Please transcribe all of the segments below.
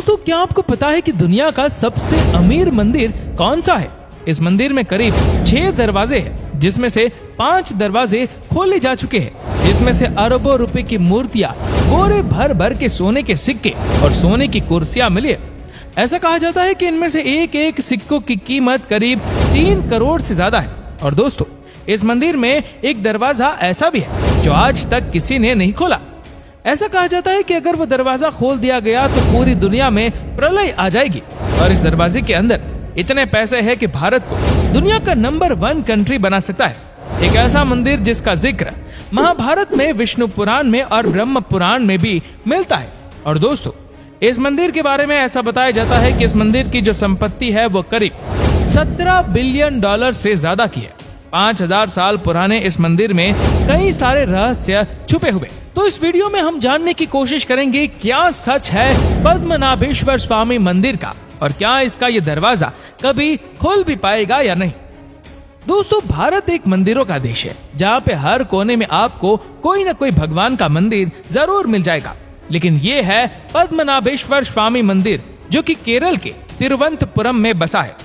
दोस्तों, क्या आपको पता है कि दुनिया का सबसे अमीर मंदिर कौन सा है? इस मंदिर में करीब 6 दरवाजे हैं, जिसमें से 5 दरवाजे खोले जा चुके हैं, जिसमें से अरबों रुपए की मूर्तियां, बोरे भर भर के सोने के सिक्के और सोने की कुर्सियां मिली है। ऐसा कहा जाता है कि इनमें से एक एक सिक्कों की कीमत करीब 3 करोड़ से ज्यादा है। और दोस्तों, इस मंदिर में एक दरवाजा ऐसा भी है जो आज तक किसी ने नहीं खोला। ऐसा कहा जाता है कि अगर वो दरवाजा खोल दिया गया तो पूरी दुनिया में प्रलय आ जाएगी। और इस दरवाजे के अंदर इतने पैसे हैं कि भारत को दुनिया का नंबर 1 कंट्री बना सकता है। एक ऐसा मंदिर जिसका जिक्र महाभारत में, विष्णु पुराण में और ब्रह्म पुराण में भी मिलता है। और दोस्तों, इस मंदिर के बारे में ऐसा बताया जाता है कि इस मंदिर की जो संपत्ति है वो करीब $17 बिलियन से ज्यादा की है। 5000 साल पुराने इस मंदिर में कई सारे रहस्य छुपे हुए। तो इस वीडियो में हम जानने की कोशिश करेंगे क्या सच है पद्मनाभेश्वर स्वामी मंदिर का, और क्या इसका ये दरवाजा कभी खोल भी पाएगा या नहीं। दोस्तों, भारत एक मंदिरों का देश है, जहाँ पे हर कोने में आपको कोई न कोई भगवान का मंदिर जरूर मिल जाएगा। लेकिन ये है पद्मनाभेश्वर स्वामी मंदिर, जो कि केरल के तिरुवनंतपुरम में बसा है।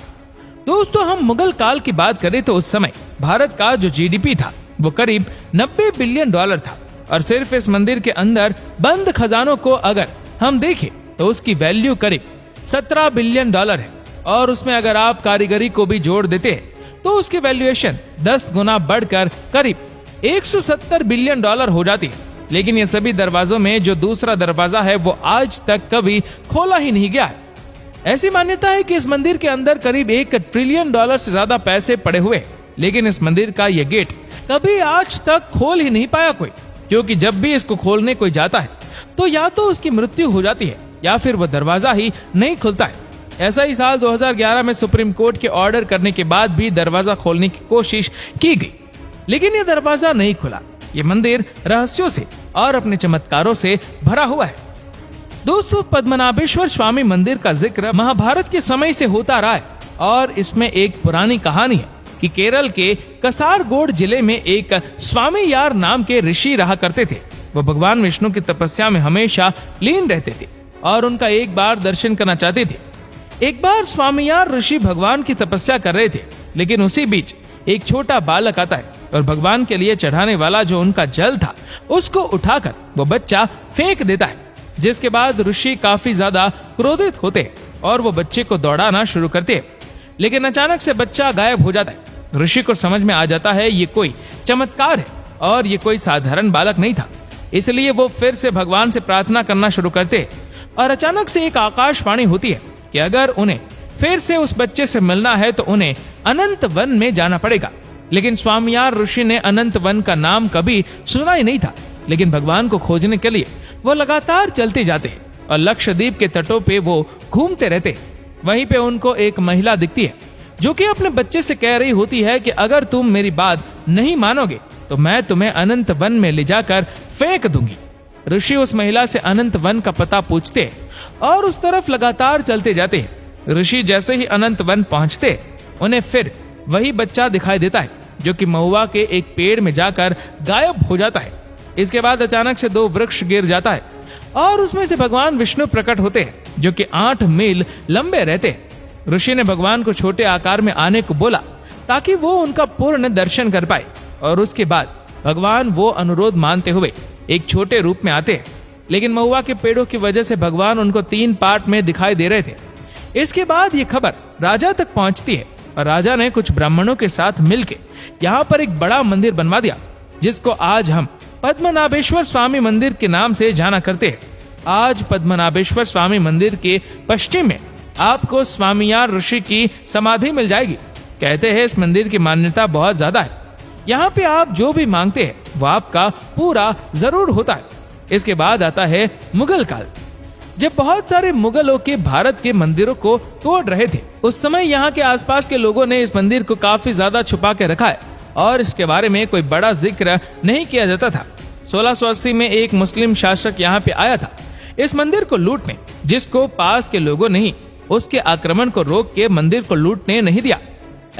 दोस्तों, हम मुगल काल की बात करें तो उस समय भारत का जो जीडीपी था वो करीब $90 बिलियन था। और सिर्फ इस मंदिर के अंदर बंद खजानों को अगर हम देखें तो उसकी वैल्यू करीब $17 बिलियन है। और उसमें अगर आप कारीगरी को भी जोड़ देते हैं तो उसकी वैल्यूएशन 10 गुना बढ़कर करीब $170 बिलियन हो जाती है। लेकिन ये सभी दरवाजों में जो दूसरा दरवाजा है वो आज तक कभी खोला ही नहीं गया है। ऐसी मान्यता है कि इस मंदिर के अंदर करीब $1 ट्रिलियन से ज्यादा पैसे पड़े हुए, लेकिन इस मंदिर का ये गेट कभी आज तक खोल ही नहीं पाया कोई, क्योंकि जब भी इसको खोलने कोई जाता है तो या तो उसकी मृत्यु हो जाती है या फिर वो दरवाजा ही नहीं खुलता है। ऐसा ही साल 2011 में सुप्रीम कोर्ट के ऑर्डर करने के बाद भी दरवाजा खोलने की कोशिश की गई, लेकिन ये दरवाजा नहीं खुला। ये मंदिर रहस्यों से और अपने चमत्कारों से भरा हुआ है। दोस्तों, पद्मनाभेश्वर स्वामी मंदिर का जिक्र महाभारत के समय से होता रहा है। और इसमें एक पुरानी कहानी है कि केरल के कसारगोड जिले में एक स्वामी यार नाम के ऋषि रहा करते थे। वो भगवान विष्णु की तपस्या में हमेशा लीन रहते थे और उनका एक बार दर्शन करना चाहते थे। एक बार स्वामी यार ऋषि भगवान की तपस्या कर रहे थे, लेकिन उसी बीच एक छोटा बालक आता है और भगवान के लिए चढ़ाने वाला जो उनका जल था उसको उठाकर वो बच्चा फेंक देता है। जिसके बाद ऋषि काफी ज्यादा क्रोधित होते हैं और वो बच्चे को दौड़ाना शुरू करते हैं, लेकिन अचानक से बच्चा गायब हो जाता है। ऋषि को समझ में आ जाता है ये कोई चमत्कार है और ये कोई साधारण बालक नहीं था। इसलिए वो फिर से भगवान से प्रार्थना करना शुरू करते हैं और अचानक से एक आकाशवाणी होती है कि अगर उन्हें फिर से उस बच्चे से मिलना है तो उन्हें अनंत वन में जाना पड़ेगा। लेकिन स्वामियार ऋषि ने अनंत वन का नाम कभी सुना ही नहीं था, लेकिन भगवान को खोजने के लिए वो लगातार चलते जाते हैं और लक्षद्वीप के तटों पे वो घूमते रहते हैं। वहीं पे उनको एक महिला दिखती है जो कि अपने बच्चे से कह रही होती है कि अगर तुम मेरी बात नहीं मानोगे तो मैं तुम्हें अनंत वन में ले जाकर फेंक दूंगी। ऋषि उस महिला से अनंत वन का पता पूछते हैं और उस तरफ लगातार चलते जाते हैं। ऋषि जैसे ही अनंत वन पहुंचते उन्हें फिर वही बच्चा दिखाई देता है जो कि महुआ के एक पेड़ में जाकर गायब हो जाता है। इसके बाद अचानक से 2 वृक्ष गिर जाता है और उसमें से भगवान विष्णु प्रकट होते हैं जो कि 8 मील लंबे रहते हैं। ऋषि ने भगवान को छोटे आकार में आने को बोला ताकि वो उनका पूर्ण दर्शन कर पाए, और उसके बाद भगवान वो अनुरोध मानते हुए एक छोटे रूप में आते हैं। लेकिन महुआ के पेड़ों की वजह से भगवान उनको 3 पार्ट में दिखाई दे रहे थे। इसके बाद ये खबर राजा तक पहुंचती है और राजा ने कुछ ब्राह्मणों के साथ मिलकर यहाँ पर एक बड़ा मंदिर बनवा दिया, जिसको आज हम पद्मनाभेश्वर स्वामी मंदिर के नाम से जाना करते हैं। आज पद्मनाभेश्वर स्वामी मंदिर के पश्चिम में आपको स्वामियार ऋषि की समाधि मिल जाएगी। कहते हैं इस मंदिर की मान्यता बहुत ज्यादा है। यहाँ पे आप जो भी मांगते हैं वो आपका पूरा जरूर होता है। इसके बाद आता है मुगल काल, जब बहुत सारे मुगलों के भारत के मंदिरों को तोड़ रहे थे। उस समय यहाँ के आसपास के लोगों ने इस मंदिर को काफी ज्यादा छुपा के रखा है और इसके बारे में कोई बड़ा जिक्र नहीं किया जाता था। 1680 में एक मुस्लिम शासक यहाँ पे आया था इस मंदिर को लूटने, जिसको पास के लोगों ने ही उसके आक्रमण को रोक के मंदिर को लूटने नहीं दिया।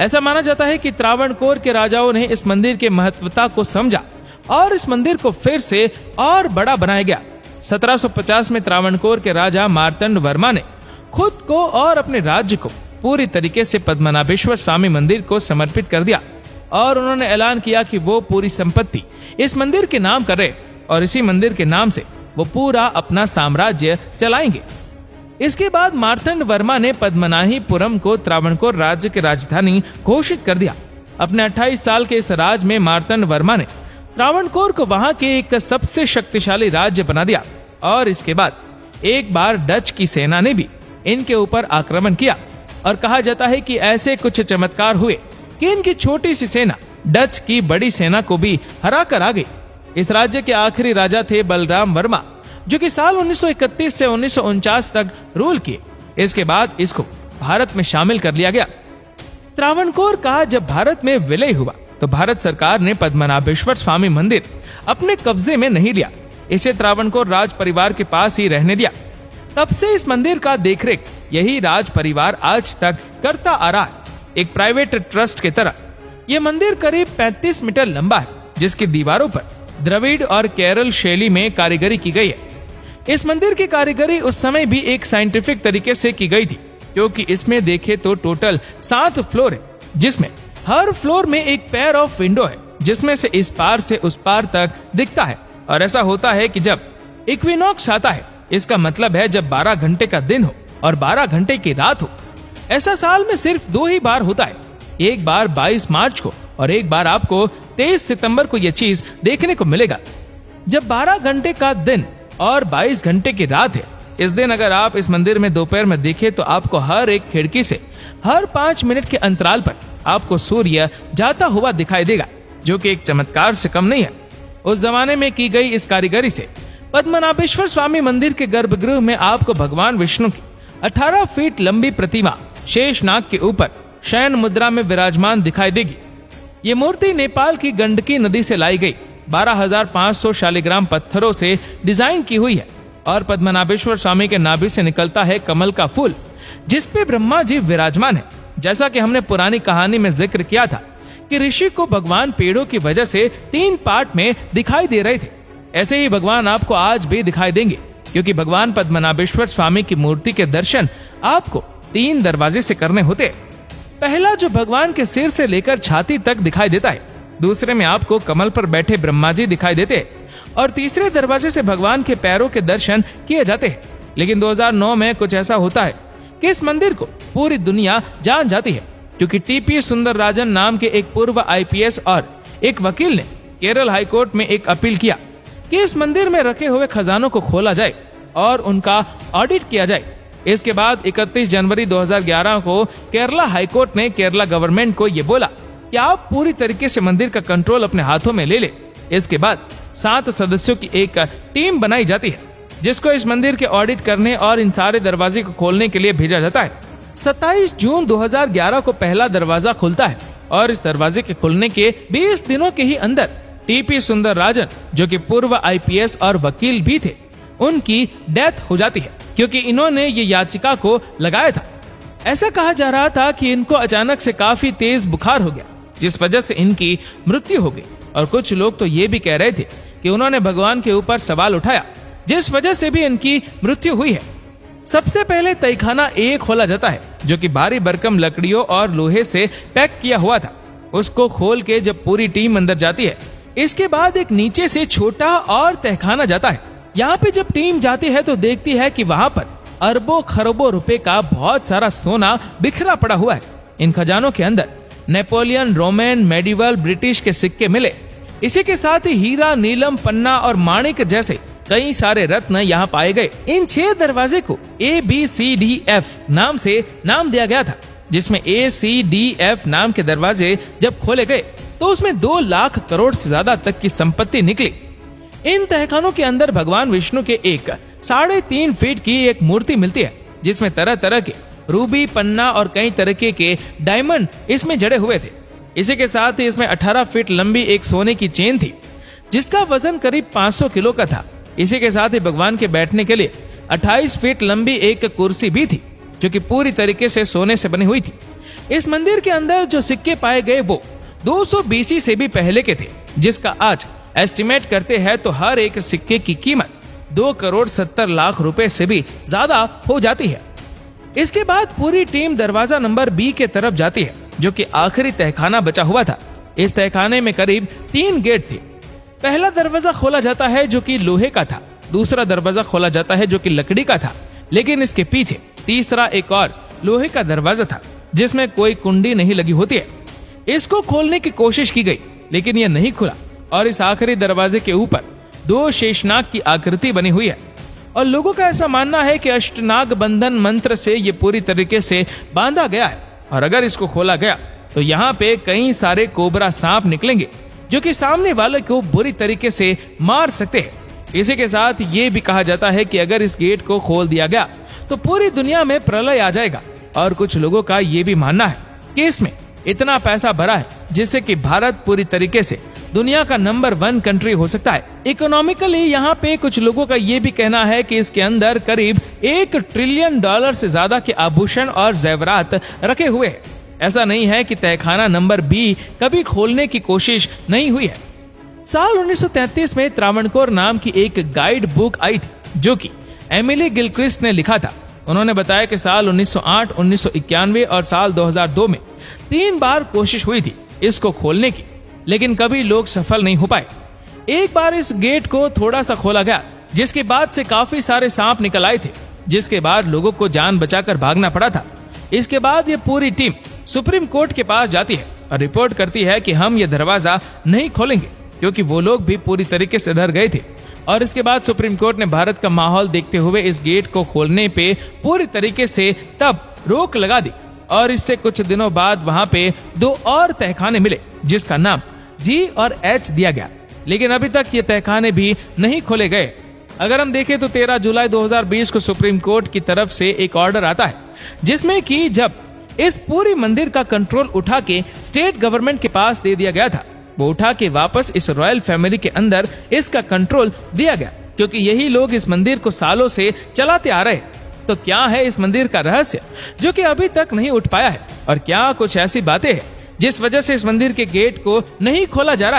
ऐसा माना जाता है कि त्रावणकोर के राजाओं ने इस मंदिर के महत्वता को समझा और इस मंदिर को फिर से और बड़ा बनाया गया। 1750 में त्रावणकोर के राजा मार्तंड वर्मा ने खुद को और अपने राज्य को पूरी तरीके से पद्मनाभेश्वर स्वामी मंदिर को समर्पित कर दिया और उन्होंने ऐलान किया कि वो पूरी संपत्ति इस मंदिर के नाम कर रहे और इसी मंदिर के नाम से वो पूरा अपना साम्राज्य चलाएंगे। इसके बाद मार्तंड वर्मा ने पद्मनाभपुरम को त्रावणकोर राज्य की राजधानी घोषित कर दिया। अपने 28 साल के इस राज में मार्तंड वर्मा ने त्रावणकोर को वहां के एक सबसे शक्तिशाली राज्य बना दिया और इसके बाद एक बार डच की सेना ने भी इनके ऊपर आक्रमण किया और कहा जाता है कि ऐसे कुछ चमत्कार हुए कि इनकी छोटी सी सेना डच की बड़ी सेना को भी हरा कर आ गई। इस राज्य के आखिरी राजा थे बलराम वर्मा, जो कि साल 1931 से 1949 तक रूल किए। इसके बाद इसको भारत में शामिल कर लिया गया। त्रावणकोर का जब भारत में विलय हुआ तो भारत सरकार ने पद्मनाभेश्वर स्वामी मंदिर अपने कब्जे में नहीं लिया, इसे त्रावणकोर राज परिवार के पास ही रहने दिया। तब से इस मंदिर का देखरेख यही राज परिवार आज तक करता आ रहा है, एक प्राइवेट ट्रस्ट की तरह। यह मंदिर करीब 35 मीटर लंबा है, जिसकी दीवारों पर द्रविड़ और केरल शैली में कारीगरी की गई है। इस मंदिर की कारीगरी उस समय भी एक साइंटिफिक तरीके से की गई थी, क्योंकि इसमें देखे तो टोटल 7 फ्लोर है, जिसमें हर फ्लोर में एक पेयर ऑफ विंडो है, जिसमें से इस पार से उस पार तक दिखता है। और ऐसा होता है कि जब इक्विनॉक्स आता है, इसका मतलब है जब 12 घंटे का दिन हो और 12 घंटे की रात हो। ऐसा साल में सिर्फ 2 ही बार होता है, एक बार 22 मार्च को और एक बार आपको 23 सितंबर को यह चीज देखने को मिलेगा। जब 12 घंटे का दिन और 22 घंटे की रात है, इस दिन अगर आप इस मंदिर में दोपहर में देखें तो आपको हर एक खिड़की से हर 5 मिनट के अंतराल पर आपको सूर्य जाता हुआ दिखाई देगा, जो कि एक चमत्कार से कम नहीं है। उस जमाने में की गई इस कारीगरी से पद्मनाभेश्वर स्वामी मंदिर के गर्भगृह में आपको भगवान विष्णु की 18 फीट लंबी प्रतिमा शेषनाग के ऊपर शयन मुद्रा में विराजमान दिखाई देगी। ये मूर्ति नेपाल की गंडकी नदी से लाई गई 12,500 शालिग्राम पत्थरों से डिजाइन की हुई है और पद्मनाभेश्वर स्वामी के नाभि से निकलता है कमल का फूल, जिसपे ब्रह्मा जी विराजमान है। जैसा कि हमने पुरानी कहानी में जिक्र किया था कि ऋषि को भगवान पेड़ों की वजह से 3 पार्ट में दिखाई दे रहे थे, ऐसे ही भगवान आपको आज भी दिखाई देंगे, क्योंकि भगवान पद्मनाभेश्वर स्वामी की मूर्ति के दर्शन आपको 3 दरवाजे से करने होते। पहला जो भगवान के सिर से लेकर छाती तक दिखाई देता है, दूसरे में आपको कमल पर बैठे ब्रह्मा जी दिखाई देते हैं और तीसरे दरवाजे से भगवान के पैरों के दर्शन किए जाते हैं। लेकिन 2009 में कुछ ऐसा होता है कि इस मंदिर को पूरी दुनिया जान जाती है, क्योंकि टीपी सुंदरराजन नाम के एक पूर्व IPS और एक वकील ने केरल हाईकोर्ट में एक अपील किया कि इस मंदिर में रखे हुए खजानों को खोला जाए और उनका ऑडिट किया जाए। इसके बाद 31 जनवरी 2011 को केरला हाईकोर्ट ने केरला गवर्नमेंट को ये बोला कि आप पूरी तरीके से मंदिर का कंट्रोल अपने हाथों में ले ले। इसके बाद 7 सदस्यों की एक टीम बनाई जाती है, जिसको इस मंदिर के ऑडिट करने और इन सारे दरवाजे को खोलने के लिए भेजा जाता है। 27 जून 2011 को पहला दरवाजा खुलता है और इस दरवाजे के खुलने के 20 दिनों के ही अंदर टीपी सुंदरराजन, जो कि पूर्व IPS और वकील भी थे, उनकी डेथ हो जाती है, क्योंकि इन्होंने ये याचिका को लगाया था। ऐसा कहा जा रहा था कि इनको अचानक से काफी तेज बुखार हो गया, जिस वजह से इनकी मृत्यु हो गई। और कुछ लोग तो ये भी कह रहे थे कि उन्होंने भगवान के ऊपर सवाल उठाया, जिस वजह से भी इनकी मृत्यु हुई है। सबसे पहले तहखाना A खोला जाता है, जो कि भारी भरकम लकड़ियों और लोहे से पैक किया हुआ था। उसको खोल के जब पूरी टीम अंदर जाती है, इसके बाद एक नीचे से छोटा और तहखाना जाता है। यहाँ पे जब टीम जाती है तो देखती है कि वहाँ पर अरबों खरबों रुपए का बहुत सारा सोना बिखरा पड़ा हुआ है। इन खजानों के अंदर नेपोलियन, रोमन, मेडिवल, ब्रिटिश के सिक्के मिले। इसी के साथ ही हीरा, नीलम, पन्ना और माणिक जैसे कई सारे रत्न यहाँ पाए गए। इन 6 दरवाजे को ABCDF नाम से नाम दिया गया था, जिसमें ACDF नाम के दरवाजे जब खोले गए तो उसमें 2 लाख करोड़ से ज्यादा तक की संपत्ति निकली। इन तहखानों के अंदर भगवान विष्णु के एक 3.5 फीट की एक मूर्ति मिलती है, जिसमें तरह तरह के रूबी, पन्ना और कई तरीके के डायमंड इसमें जड़े हुए थे। इसी के साथ ही इसमें 18 फीट लंबी एक सोने की चेन थी, जिसका वजन करीब 500 किलो का था। इसी के साथ ही भगवान के बैठने के लिए 28 फीट लंबी एक कुर्सी भी थी, जो कि पूरी तरीके से सोने से बनी हुई थी। इस मंदिर के अंदर जो सिक्के पाए गए वो 200 BC से भी पहले के थे, जिसका आज एस्टिमेट करते हैं तो हर एक सिक्के की कीमत 2,70,00,000 रुपए से भी ज्यादा हो जाती है। इसके बाद पूरी टीम दरवाजा नंबर बी के तरफ जाती है, जो कि आखिरी तहखाना बचा हुआ था। इस तहखाने में करीब 3 गेट थे। पहला दरवाजा खोला जाता है जो कि लोहे का था, दूसरा दरवाजा खोला जाता है जो कि लकड़ी का था, लेकिन इसके पीछे तीसरा एक और लोहे का दरवाजा था जिसमें कोई कुंडी नहीं लगी होती है। इसको खोलने की कोशिश की गई, लेकिन यह नहीं खुला और इस आखिरी दरवाजे के ऊपर 2 शेषनाग की आकृति बनी हुई है और लोगों का ऐसा मानना है कि अष्टनाग बंधन मंत्र से ये पूरी तरीके से बांधा गया है और अगर इसको खोला गया तो यहाँ पे कई सारे कोबरा सांप निकलेंगे जो कि सामने वाले को बुरी तरीके से मार सकते हैं। इसी के साथ ये भी कहा जाता है कि अगर इस गेट को खोल दिया गया तो पूरी दुनिया में प्रलय आ जाएगा और कुछ लोगों का ये भी मानना है कि इसमें इतना पैसा भरा है जिससे कि भारत पूरी तरीके से दुनिया का नंबर 1 कंट्री हो सकता है। इकोनॉमिकली यहाँ पे कुछ लोगों का ये भी कहना है कि इसके अंदर करीब $1 ट्रिलियन से ज्यादा के आभूषण और जेवरात रखे हुए हैं। ऐसा नहीं है कि तहखाना नंबर बी कभी खोलने की कोशिश नहीं हुई है। साल 1933 में त्रावणकोर नाम की एक गाइड बुक आई थी जो कि एमिली गिलक्रिस्ट ने लिखा था। उन्होंने बताया कि साल 1908, 1991 और साल 2002 में 3 बार कोशिश हुई थी इसको खोलने की, लेकिन कभी लोग सफल नहीं हो पाए। एक बार इस गेट को थोड़ा सा खोला गया, जिसके बाद से काफी सारे सांप निकल आए थे, जिसके बाद लोगों को जान बचाकर भागना पड़ा था। इसके बाद ये पूरी टीम सुप्रीम कोर्ट के पास जाती है और रिपोर्ट करती है कि हम ये दरवाजा नहीं खोलेंगे, क्योंकि वो लोग भी पूरी तरीके से डर गए थे। और इसके बाद सुप्रीम कोर्ट ने भारत का माहौल देखते हुए इस गेट को खोलने पे पूरी तरीके से तब रोक लगा दी और इससे कुछ दिनों बाद वहां पे 2 और तहखाने मिले जिसका नाम जी और एच दिया गया, लेकिन अभी तक ये तहखाने भी नहीं खोले गए। अगर हम देखें तो 13 जुलाई 2020 को सुप्रीम कोर्ट की तरफ से एक ऑर्डर आता है जिसमें कि जब इस पूरी मंदिर का कंट्रोल उठा के स्टेट गवर्नमेंट के पास दे दिया गया था, वो उठा के वापस इस रॉयल फैमिली के अंदर इसका कंट्रोल दिया गया, क्योंकि यही लोग इस मंदिर को सालों से चलाते आ रहे। तो क्या है इस मंदिर का रहस्य जो कि अभी तक नहीं उठ पाया है, और क्या कुछ ऐसी बातें हैं जिस वजह से इस मंदिर के गेट को नहीं खोला जा रहा है?